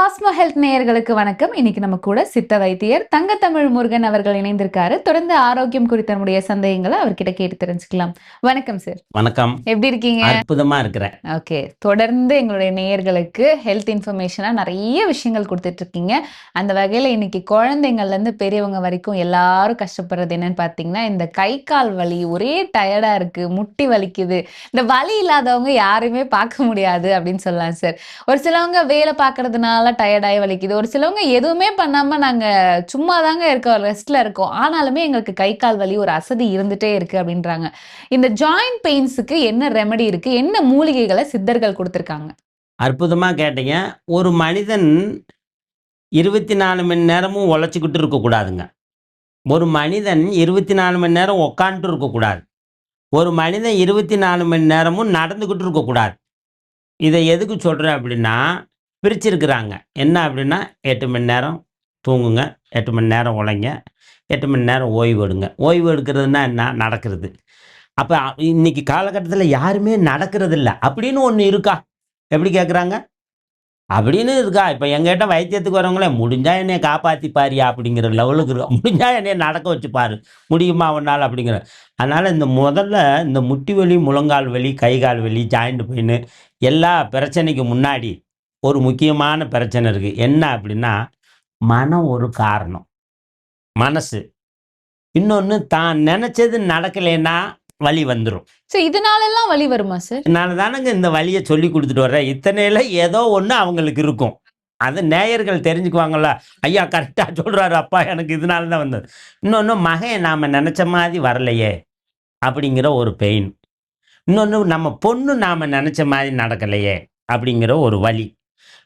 Cosmo health நேயர்களுக்கு வணக்கம். இன்னைக்கு நம்ம கூட சித்த வைத்தியர் தங்கத்தமிழ் முருகன் அவர்கள் இணைந்திருக்காரு. தொடர்ந்து ஆரோக்கியம் குறித்த நம்முடைய சந்தேகங்களை அவர்கிட்ட கேட்டு தெரிஞ்சுக்கலாம். வணக்கம் சார். வணக்கம். எப்படி இருக்கீங்க? அற்புதமா இருக்கிறேன். ஓகே, தொடர்ந்து எங்களுடைய நேயர்களுக்கு ஹெல்த் இன்ஃபர்மேஷனா நிறைய விஷயங்கள் கொடுத்துட்டு இருக்கீங்க. அந்த வகையில இன்னைக்கு குழந்தைங்கள்ல இருந்து பெரியவங்க வரைக்கும் எல்லாரும் கஷ்டப்படுறது என்னன்னு பாத்தீங்கன்னா, இந்த கை கால் வலி, ஒரே டயர்டா இருக்கு, முட்டி வலிக்குது. இந்த வலி இல்லாதவங்க யாருமே பார்க்க முடியாது அப்படின்னு சொல்லலாம் சார். ஒரு சிலவங்க வேலை பார்க்கறதுனால டயர்டாகி வலிக்குது, ஒரு சிலவங்க எதுவுமே பண்ணாம நாங்க சும்மா தாங்க இருக்கோம், ரெஸ்ட்ல இருக்கோம், ஆனாலுமே எங்களுக்கு கை கால் வலி ஒரு அசதி இருந்துட்டே இருக்கு அப்படின்றாங்க. இந்த ஜாயிண்ட் பெயின்ஸுக்கு என்ன ரெமெடி இருக்கு, என்ன மூலிகைகளை சித்தர்கள் கொடுத்திருக்காங்க? அற்புதமா கேட்டீங்க. ஒரு மனிதன் 24 மணி நேரமும் உழைச்சிக்கிட்டு இருக்கக்கூடாதுங்க. ஒரு மனிதன் 24 மணி நேரம் உட்காந்துட்டு இருக்கக்கூடாது. ஒரு மனிதன் 24 மணி நேரமும் நடந்துக்கிட்டு இருக்கக்கூடாது. இதை எதுக்கு சொல்கிறேன் அப்படின்னா, பிரிச்சிருக்கிறாங்க. என்ன அப்படின்னா, 8 மணி நேரம் தூங்குங்க, 8 மணி நேரம் உழைங்க, 8 மணி நேரம் ஓய்வு எடுங்க. ஓய்வு எடுக்கிறதுனா என்ன? நடக்கிறது. அப்போ இன்னைக்கு காலகட்டத்தில் யாருமே நடக்கிறதில்ல அப்படின்னு ஒன்று இருக்கா? எப்படி கேட்குறாங்க? அப்படின்னு இருக்கா? இப்போ எங்கிட்ட வைத்தியத்துக்கு வரவங்களே, முடிஞ்சா என்னைய காப்பாற்றி பாரியா அப்படிங்கிற லெவலுக்கு இருக்கா. முடிஞ்சா என்னைய நடக்க வச்சு பாரு, முடியுமா உன்னால் அப்படிங்கிற. அதனால் முதல்ல இந்த முட்டி வலி, முழங்கால் வலி, கை கால் வலி, ஜாயிண்ட் பெயின் எல்லா பிரச்சனைக்கு முன்னாடி ஒரு முக்கியமான பிரச்சனை இருக்குது. என்ன அப்படின்னா, மனம் ஒரு காரணம், மனசு. இன்னொன்று, தான் நினச்சது நடக்கலைன்னா வலி வந்துடும். ஸோ இதனாலெல்லாம் வலி வருமா சார்? நான் தானங்க இந்த வலியை சொல்லி கொடுத்துட்டு வர்றேன். இத்தனையில் ஏதோ ஒன்று அவங்களுக்கு இருக்கும். அது நேயர்கள் தெரிஞ்சுக்குவாங்கள்ல, ஐயா கரெக்டாக சொல்கிறாரு, அப்பா எனக்கு இதனால தான் வந்தது. இன்னொன்று, மகன் நாம் நினச்ச மாதிரி வரலையே அப்படிங்கிற ஒரு பெயின். இன்னொன்று, நம்ம பொண்ணு நாம் நினச்ச மாதிரி நடக்கலையே அப்படிங்கிற ஒரு வலி.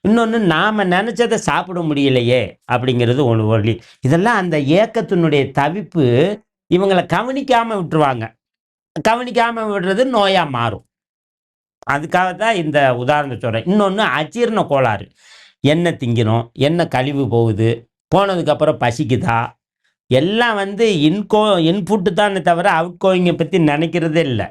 இன்னொன்று, நாம் நினச்சதை சாப்பிட முடியலையே அப்படிங்கிறது ஒரு வலி. இதெல்லாம் அந்த ஏக்கத்தினுடைய தவிப்பு. இவங்களை கவனிக்காமல் விட்டுருவாங்க. கவனிக்காமல் விடுறது நோயாக மாறும். அதுக்காக தான் இந்த உதாரணத்தை சொல்கிறேன். இன்னொன்று, அஜீரண கோளாறு. என்ன திங்கணும், என்ன கழிவு போகுது, போனதுக்கப்புறம் பசிக்குதா, எல்லாம் இன்புட்டு தானே தவிர அவுட் கோயிங்கை பற்றி நினைக்கிறதே இல்லை.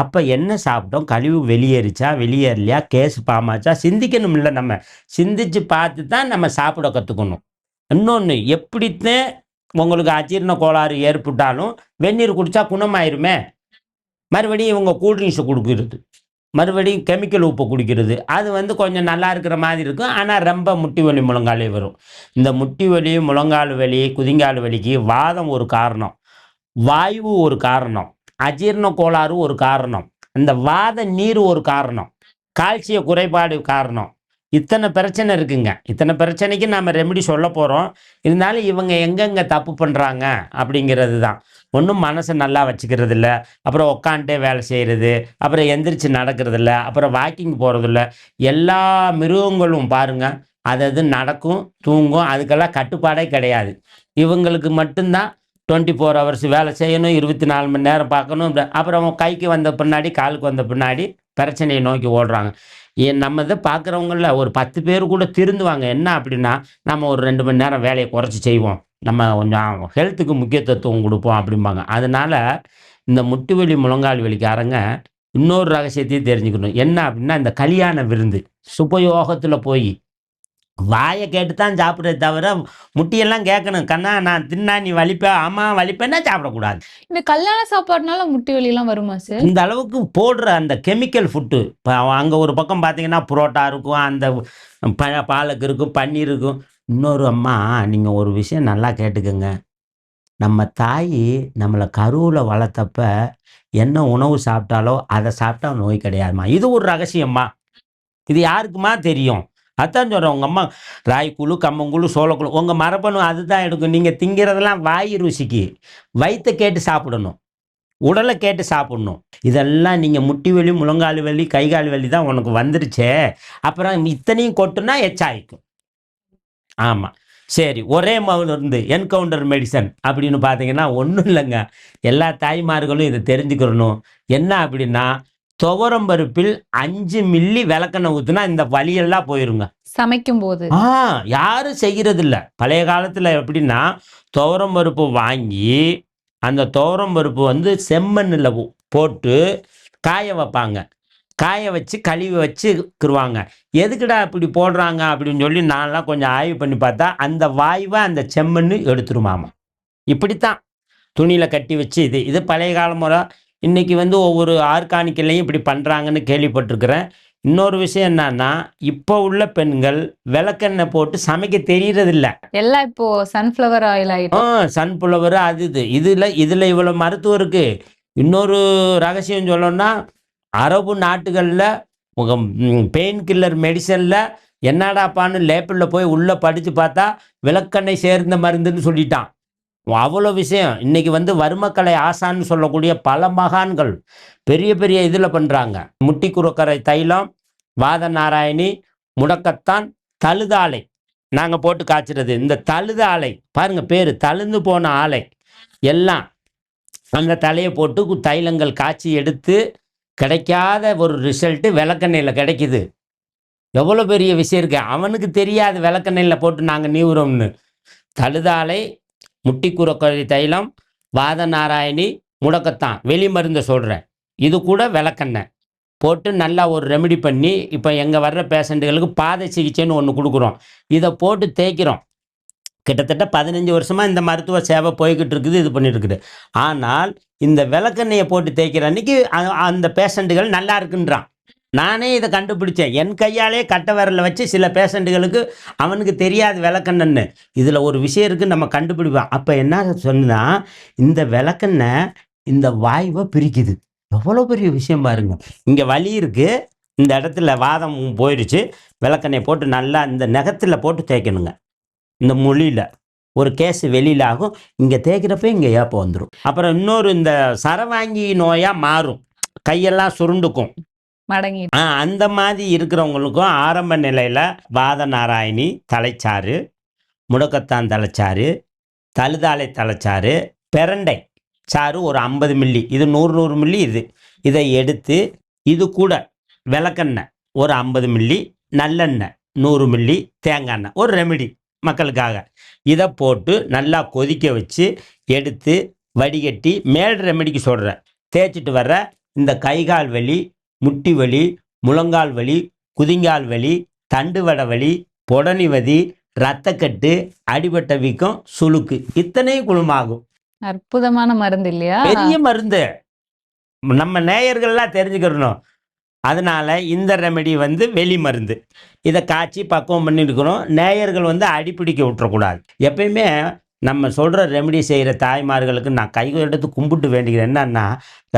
அப்போ என்ன சாப்பிட்டோம், கழிவு வெளியேறிச்சா வெளியேறலையா, கேஸ் பாமாச்சா சிந்திக்கணும். இல்லை, நம்ம சிந்திச்சு பார்த்து தான் நம்ம சாப்பிட கற்றுக்கணும். இன்னொன்று, எப்படித்தான் உங்களுக்கு அஜீரண கோளாறு ஏற்பட்டாலும் வெந்நீர் குடித்தா குணமாயிருமே, மறுபடியும் இவங்க கூல்ட்ரிங்க்ஸை கொடுக்குறது, மறுபடியும் கெமிக்கல் உப்பு குடிக்கிறது. அது கொஞ்சம் நல்லா இருக்கிற மாதிரி இருக்கும், ஆனால் ரொம்ப முட்டி வலி முழங்காலே வரும். இந்த முட்டி வலி, முழங்கால் வலி, குதிங்கால் வலிக்கு வாதம் ஒரு காரணம், வாயு ஒரு காரணம், அஜீரண கோளாறு ஒரு காரணம், இந்த வாத நீர் ஒரு காரணம், கால்சிய குறைபாடு காரணம். இத்தனை பிரச்சனை இருக்குங்க. இத்தனை பிரச்சனைக்கு நாம் ரெமெடி சொல்ல போகிறோம். இருந்தாலும் இவங்க எங்கெங்கே தப்பு பண்ணுறாங்க அப்படிங்கிறது தான். ஒன்றும் மனசை நல்லா வச்சுக்கிறது இல்லை, அப்புறம் உக்காண்டே வேலை செய்கிறது, அப்புறம் எந்திரிச்சு நடக்கிறதில்ல, அப்புறம் வாக்கிங் போகிறதில்ல. எல்லா மிருகங்களும் பாருங்கள், அது நடக்கும், தூங்கும், அதுக்கெல்லாம் கட்டுப்பாடே கிடையாது. இவங்களுக்கு மட்டும்தான் 24 ஹவர்ஸ் வேலை செய்யணும், 24 மணி நேரம் பார்க்கணும். அப்புறம் கைக்கு வந்த பின்னாடி, காலுக்கு வந்த பின்னாடி பிரச்சனையை நோக்கி ஓடுறாங்க. நம்ம இதை பார்க்குறவங்கள ஒரு 10 பேர் கூட திருந்துவாங்க. என்ன அப்படின்னா, நம்ம ஒரு 2 மணி நேரம் வேலையை குறைச்சி செய்வோம், நம்ம கொஞ்சம் ஹெல்த்துக்கு முக்கியத்துவம் கொடுப்போம் அப்படிம்பாங்க. அதனால் இந்த முட்டி வலி முழங்கால் வலிக்காரங்க இன்னொரு ரகசியத்தையும் தெரிஞ்சுக்கணும். என்ன அப்படின்னா, இந்த கல்யாண விருந்து சுபயோகத்தில் போய் வாயை கேட்டு தான் சாப்பிட்றத தவிர முட்டியெல்லாம் கேட்கணும். கண்ணா நான் தின்னா நீ வலிப்ப, ஆமாம் வலிப்பேன்னா சாப்பிடக்கூடாது. இந்த கல்யாண சாப்பாடுனால முட்டி வலிலாம் வருமா சார்? இந்த அளவுக்கு போடுற அந்த கெமிக்கல் ஃபுட்டு. இப்போ அங்கே ஒரு பக்கம் பார்த்தீங்கன்னா புரோட்டா இருக்கும், அந்த பாலக்கு இருக்கும், பன்னீர் இருக்கும். இன்னொரு அம்மா, நீங்கள் ஒரு விஷயம் நல்லா கேட்டுக்கோங்க. நம்ம தாய் நம்மளை கருவில் வளர்த்தப்ப என்ன உணவு சாப்பிட்டாலோ அதை சாப்பிட்டா நோய் கிடையாதுமா. இது ஒரு ரகசியம்மா. இது யாருக்குமா தெரியும்? அதான் சொல்கிறேன். உங்கள் அம்மா ராய்க்குழு, கம்மங்குழு, சோளக்குழு, உங்கள் மரபணு அதுதான் எடுக்கும். நீங்கள் திங்கிறதெல்லாம் வாய் ருசிக்கு, வயிற்றை கேட்டு சாப்பிடணும், உடலை கேட்டு சாப்பிடணும். இதெல்லாம் நீங்கள் முட்டி வலி, முழங்கால் வலி, கைகால் வலி தான் உனக்கு வந்துருச்சே, அப்புறம் இத்தனையும் கொட்டுனா எச்சாயிக்கும். ஆமாம், சரி, ஒரே மருந்து என்கவுண்டர் மெடிசன் அப்படின்னு பார்த்தீங்கன்னா ஒன்றும் இல்லைங்க. எல்லா தாய்மார்களும் இதை தெரிஞ்சுக்கிறணும். என்ன அப்படின்னா, துவரம் பருப்பில் 5 மில்லி விளக்கெண்ணெய் ஊற்றுனா இந்த வலியெல்லாம் போயிருங்க. சமைக்கும் போது யாரும் செய்கிறது இல்லை. பழைய காலத்தில் எப்படின்னா, துவரம் பருப்பு வாங்கி அந்த துவரம் பருப்பு செம்மண்ணில் போட்டு காய வைப்பாங்க. காய வச்சு கழுவி வச்சுக்கிருவாங்க. எதுக்குடா இப்படி போடுறாங்க அப்படின்னு சொல்லி நான்லாம் கொஞ்சம் ஆய்வு பண்ணி பார்த்தா, அந்த வாய்வை அந்த செம்மண்ணு எடுத்துருமாமா. இப்படித்தான் துணியில கட்டி வச்சு இது பழைய கால முறை. இன்னைக்கு வந்து ஒவ்வொரு ஆர்கானிக்லையும் இப்படி பண்றாங்கன்னு கேள்விப்பட்டிருக்கிறேன். இன்னொரு விஷயம் என்னன்னா, இப்போ உள்ள பெண்கள் விளக்கெண்ணெய் போட்டு சமைக்க தெரியறதில்ல. எல்லாம் இப்போ சன்ஃப்ளவர் ஆயில் ஆயிடும். சன்ஃப்ளவர் அது இதுல இவ்வளவு மருத்துவம் இருக்கு. இன்னொரு ரகசியம் சொல்லணும்னா, அரபு நாட்டுகள்ல பெயின் கில்லர் மெடிசன்ல என்னடாப்பான்னு லேபிள்ல போய் உள்ள படிச்சு பார்த்தா விளக்கெண்ணெய் சேர்ந்த மருந்துன்னு சொல்லிட்டான். அவ்வளோ விஷயம். இன்னைக்கு வந்து வர்மக்கலை ஆசான்னு சொல்லக்கூடிய பல மகான்கள் பெரிய பெரிய இதில் பண்ணுறாங்க. முட்டி குறுக்கரை தைலம், வாத நாராயணி, முடக்கத்தான், தழுதாலை நாங்கள் போட்டு காய்ச்சிறது. இந்த தழுதாலை பாருங்க, பேர் தழுந்து போன ஆலை எல்லாம் அந்த தலையை போட்டு தைலங்கள் காய்ச்சி எடுத்து கிடைக்காத ஒரு ரிசல்ட்டு விளக்கெண்ணெயில் கிடைக்குது. எவ்வளோ பெரிய விஷயம் இருக்கு. அவனுக்கு தெரியாது விளக்கெண்ணெயில் போட்டு நாங்கள் நீவுறோம்னு. தழுதாலை, முட்டி குறுக்கரை தைலம், வாத நாராயணி, முடக்கத்தான் வெளி மருந்தை சொல்கிறேன். இது கூட விளக்கெண்ணெய் போட்டு நல்லா ஒரு ரெமெடி பண்ணி இப்போ எங்கள் வர்ற பேஷண்ட்டுகளுக்கு பாதை சிகிச்சைன்னு ஒன்று கொடுக்குறோம். இதை போட்டு தேய்க்கிறோம். கிட்டத்தட்ட 15 வருஷமாக இந்த மருத்துவ சேவை போய்கிட்டு இருக்குது, இது பண்ணிட்டு இருக்குது. ஆனால் இந்த விளக்கெண்ணெயை போட்டு தேய்க்கிற அன்னைக்கு அந்த பேஷண்ட்டுகள் நல்லா இருக்குன்றான். நானே இதை கண்டுபிடிச்சேன். என் கையாலே கட்டை விரலில் வச்சு சில பேஷண்ட்டுகளுக்கு அவனுக்கு தெரியாது விளக்கெண்ணன்னு. இதில் ஒரு விஷயம் இருக்குது, நம்ம கண்டுபிடிப்போம். அப்போ என்ன சொன்னா, இந்த விளக்கெண்ணெய் இந்த வாய்வை பிரிக்குது. எவ்வளோ பெரிய விஷயம் பாருங்க. இங்கே வலி இருக்குது, இந்த இடத்துல வாதம் போயிடுச்சு, விளக்கெண்ணெய் போட்டு நல்லா இந்த நகத்தில் போட்டு தேய்க்கணுங்க. இந்த மொழியில் ஒரு கேஸ் வெளியில் ஆகும். இங்கே தேய்க்கிறப்ப இங்கே ஏப்பம் வந்துடும். அப்புறம் இன்னொரு இந்த சரவாங்கி நோயாக மாறும், கையெல்லாம் சுருண்டுக்கும், மடங்கி. அந்த மாதிரி இருக்கிறவங்களுக்கும் ஆரம்ப நிலையில் வாத நாராயணி தலைச்சாறு, முடக்கத்தான் தலைச்சாறு, தழுதாலை தலைச்சாறு, பெரண்டை சாறு ஒரு 50 மில்லி, இது 100 மில்லி. இதை எடுத்து இது கூட விளக்கெண்ணெய் ஒரு 50 மில்லி, நல்லெண்ணெய் 100 மில்லி, தேங்காய் எண்ணெய் ஒரு ரெமெடி மக்களுக்காக, இதை போட்டு நல்லா கொதிக்க வச்சு எடுத்து வடிகட்டி மேல் ரெமெடிக்கு சொல்கிறேன். தேய்ச்சிட்டு வர்ற இந்த கைகால் வலி, முட்டி வலி, முழங்கால் வலி, குதிங்கால் வலி, தண்டுவடை வலி, பொடனிவதி, இரத்தக்கட்டு, அடிபட்ட வீக்கம், சுளுக்கு இத்தனையும் குணமாகும். அற்புதமான மருந்து இல்லையா? பெரிய மருந்து. நம்ம நேயர்கள்லாம் தெரிஞ்சுக்கிறணும். அதனால இந்த ரெமெடி வந்து வெளி மருந்து. இதை காய்ச்சி பக்குவம் பண்ணியிருக்கிறோம். நேயர்கள் வந்து அடிப்பிடிக்க விட்டுறக்கூடாது. எப்பயுமே நம்ம சொல்கிற ரெமெடி செய்கிற தாய்மார்களுக்கு நான் கை எடுத்து கும்பிட்டு வேண்டிக்கிறேன். என்னன்னா,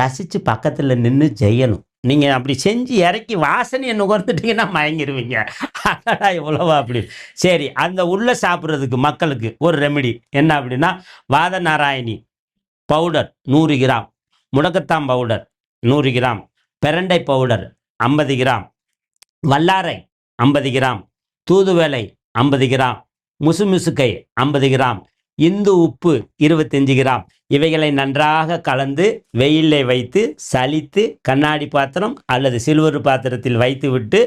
ரசித்து பக்கத்தில் நின்று செய்யணும். நீங்கள் அப்படி செஞ்சு இறக்கி வாசனையை நுகர்ந்துட்டீங்கன்னா மயங்கிடுவீங்க. அடடா இவ்வளவா அப்படி. சரி, அந்த உள்ள சாப்பிட்றதுக்கு மக்களுக்கு ஒரு ரெமெடி என்ன அப்படின்னா, வாத நாராயணி பவுடர் 100 கிராம், முடக்கத்தான் பவுடர் 100 கிராம், பெரண்டை பவுடர் 50 கிராம், வல்லாரை 50 கிராம், தூதுவளை 50 கிராம், முசுமுசுக்கை 50 கிராம், இந்து உப்பு 25 கிராம். இவைகளை நன்றாக கலந்து வெயிலில் வைத்து சலித்து கண்ணாடி பாத்திரம் அல்லது சில்வர் பாத்திரத்தில் வைத்து விட்டு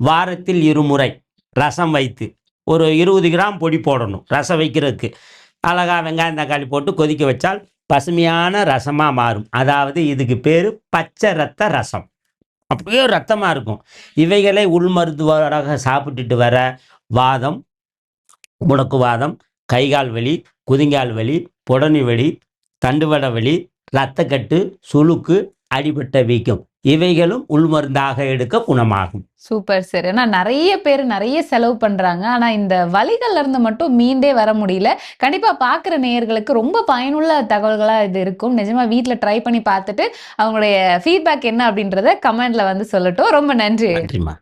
வாரத்தில் 2 முறை ரசம் வைத்து ஒரு 20 கிராம் பொடி போடணும். ரசம் வைக்கிறதுக்கு அழகாக வெங்காயம் தக்காளி போட்டு கொதிக்க வச்சால் பசுமையான ரசமாக மாறும். அதாவது இதுக்கு பேர் பச்சை ரத்த ரசம். அப்படியே ரத்தமாக இருக்கும். இவைகளை உள்மருத்துவராக சாப்பிட்டுட்டு வர வாதம், முடக்குவாதம், கைகால் வலி, குதிங்கால் வலி, பொடனி வலி, தண்டுவட வலி, இரத்தக்கட்டு, சுளுக்கு, அடிபட்ட வீக்கம் இவைகளும் உள்மருந்தாக எடுக்க குணமாகும். Super sir. ஏன்னா நிறைய பேர் நிறைய செலவு பண்றாங்க, ஆனா இந்த வலிகள்ல இருந்து மட்டும் மீண்டே வர முடியல. கண்டிப்பா பாக்குற நேயர்களுக்கு ரொம்ப பயனுள்ள தகவல்களா இது இருக்கும். நிஜமா வீட்ல ட்ரை பண்ணி பார்த்துட்டு அவங்களுடைய ஃபீட்பேக் என்ன அப்படின்றத கமெண்ட்ல வந்து சொல்லட்டும். ரொம்ப நன்றி. நன்றிம்மா.